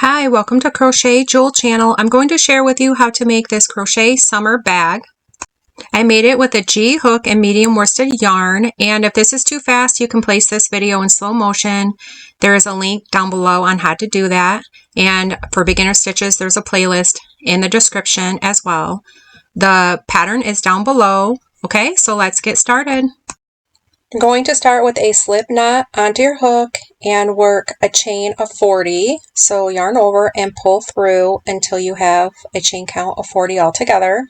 Hi, welcome to Crochet Jewel channel. I'm going to share with you how to make this crochet summer bag. I made it with a G hook and medium worsted yarn, and if this is too fast, you can place this video in slow motion. There is a link down below on how to do that, and for beginner stitches, there's a playlist in the description as well. The pattern is down below. Okay, so let's get started. You're going to start with a slip knot onto your hook and work a chain of 40. So yarn over and pull through until you have a chain count of 40 altogether.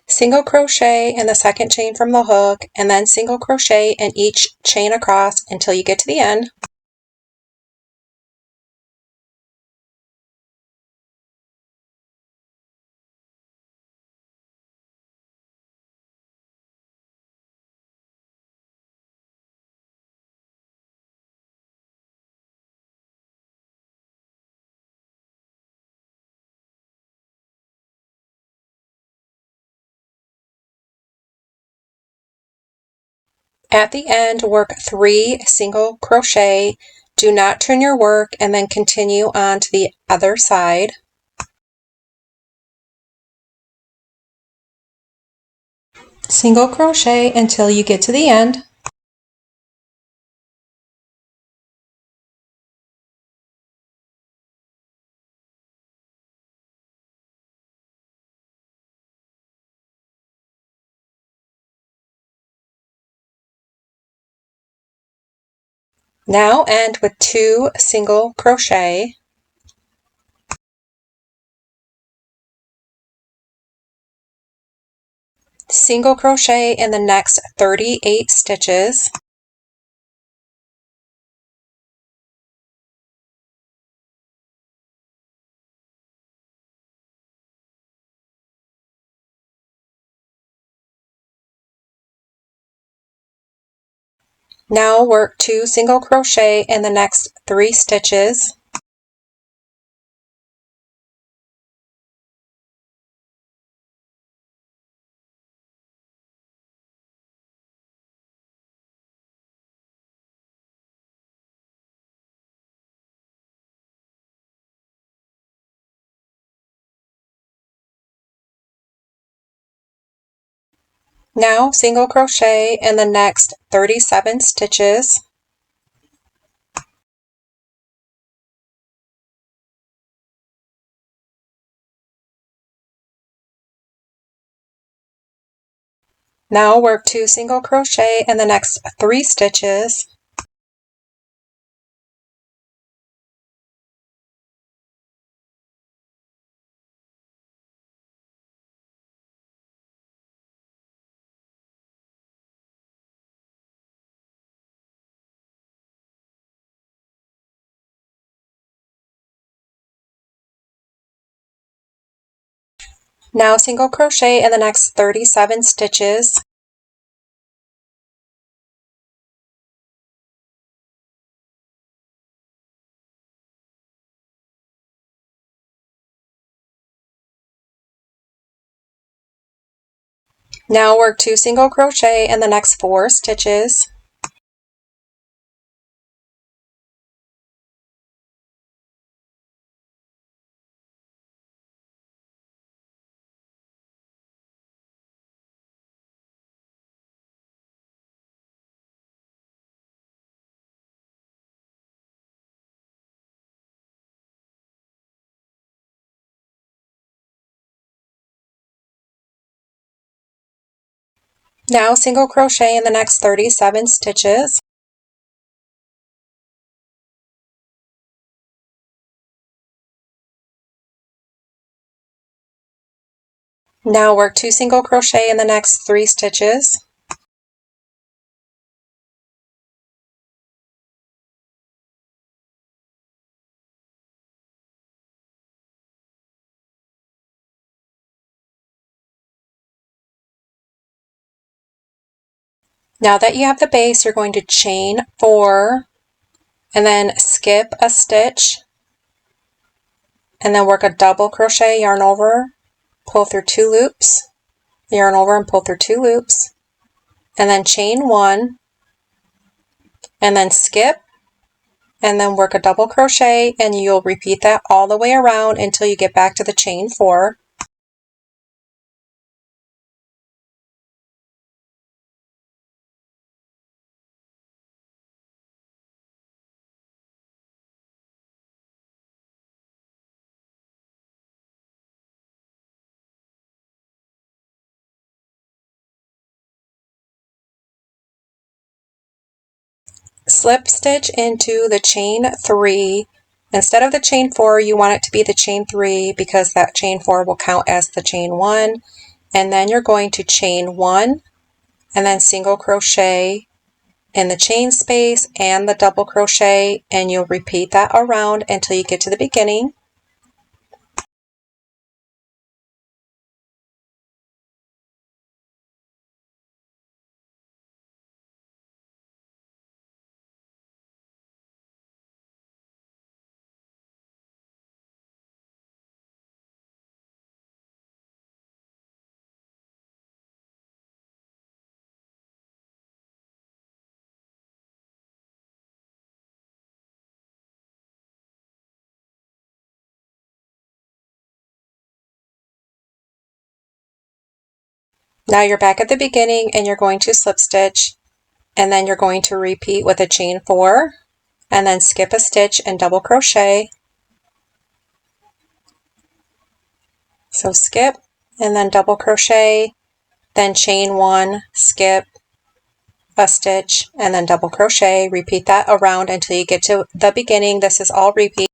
Single crochet in the second chain from the hook, and then single crochet in each chain across until you get to the end. At the end, work 3 single crochet. Do not turn your work, and then continue on to the other side. Single crochet until you get to the end. Now end with 2 single crochet. Single crochet in the next 38 stitches. Now work 2 single crochet in the next 3 stitches. Now single crochet in the next 37 stitches. Now work 2 single crochet in the next 3 stitches. Now single crochet in the next 37 stitches. Now work 2 single crochet in the next 4 stitches. Now single crochet in the next 37 stitches. Now work 2 single crochet in the next 3 stitches. Now that you have the base, you're going to chain 4 and then skip a stitch and then work a double crochet, yarn over, pull through 2 loops, yarn over and pull through 2 loops, and then chain 1, and then skip, and then work a double crochet, and you'll repeat that all the way around until you get back to the chain 4. Slip stitch into the chain 3. Instead of the chain 4, you want it to be the chain 3 because that chain 4 will count as the chain 1. And then you're going to chain 1 and then single crochet in the chain space and the double crochet, and you'll repeat that around until you get to the beginning. Now you're back at the beginning and you're going to slip stitch, and then you're going to repeat with a chain 4 and then skip a stitch and double crochet. So skip and then double crochet, then chain 1, skip a stitch, and then double crochet. Repeat that around until you get to the beginning. This is all repeat.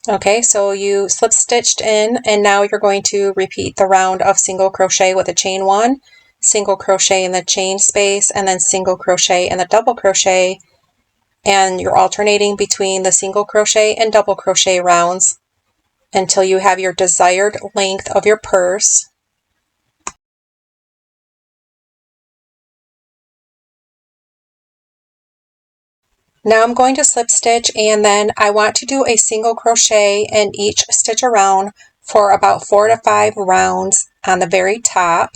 Okay, so you slip stitched in, and now you're going to repeat the round of single crochet with a chain 1, single crochet in the chain space, and then single crochet in the double crochet, and you're alternating between the single crochet and double crochet rounds until you have your desired length of your purse. Now I'm going to slip stitch, and then I want to do a single crochet in each stitch around for about 4 to 5 rounds on the very top.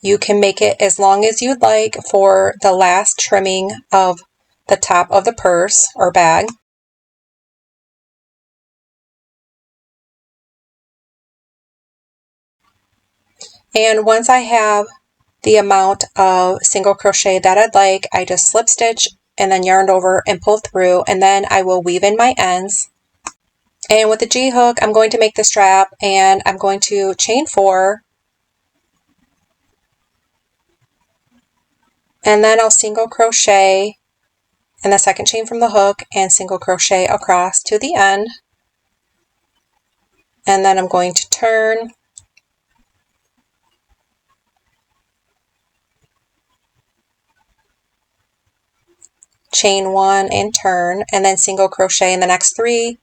You can make it as long as you'd like for the last trimming of the top of the purse or bag. And once I have the amount of single crochet that I'd like, I just slip stitch and then yarn over and pull through, and then I will weave in my ends. And with the G hook, I'm going to make the strap, and I'm going to chain 4, and then I'll single crochet in the second chain from the hook and single crochet across to the end. And then I'm going to turn, chain 1 and turn, and then single crochet in the next 3,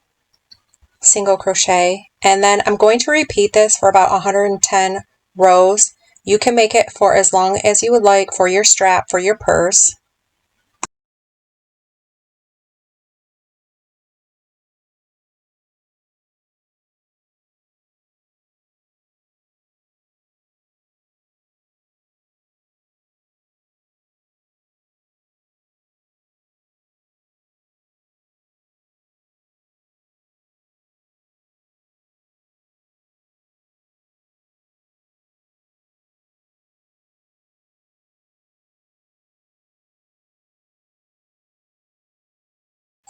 single crochet, and then I'm going to repeat this for about 110 rows. You can make it for as long as you would like for your strap for your purse.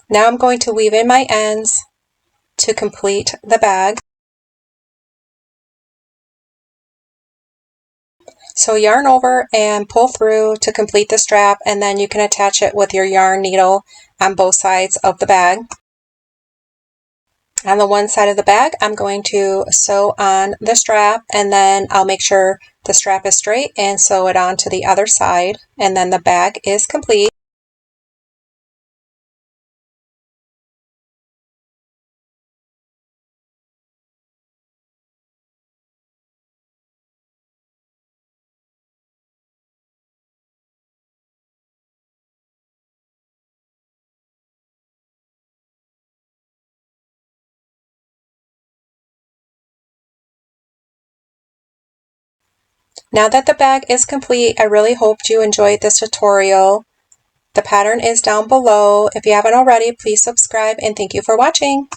Now I'm going to weave in my ends to complete the bag. So yarn over and pull through to complete the strap, and then you can attach it with your yarn needle on both sides of the bag. On the one side of the bag, I'm going to sew on the strap, and then I'll make sure the strap is straight and sew it on to the other side, and then the bag is complete. Now that the bag is complete, I really hoped you enjoyed this tutorial. The pattern is down below. If you haven't already, please subscribe and thank you for watching.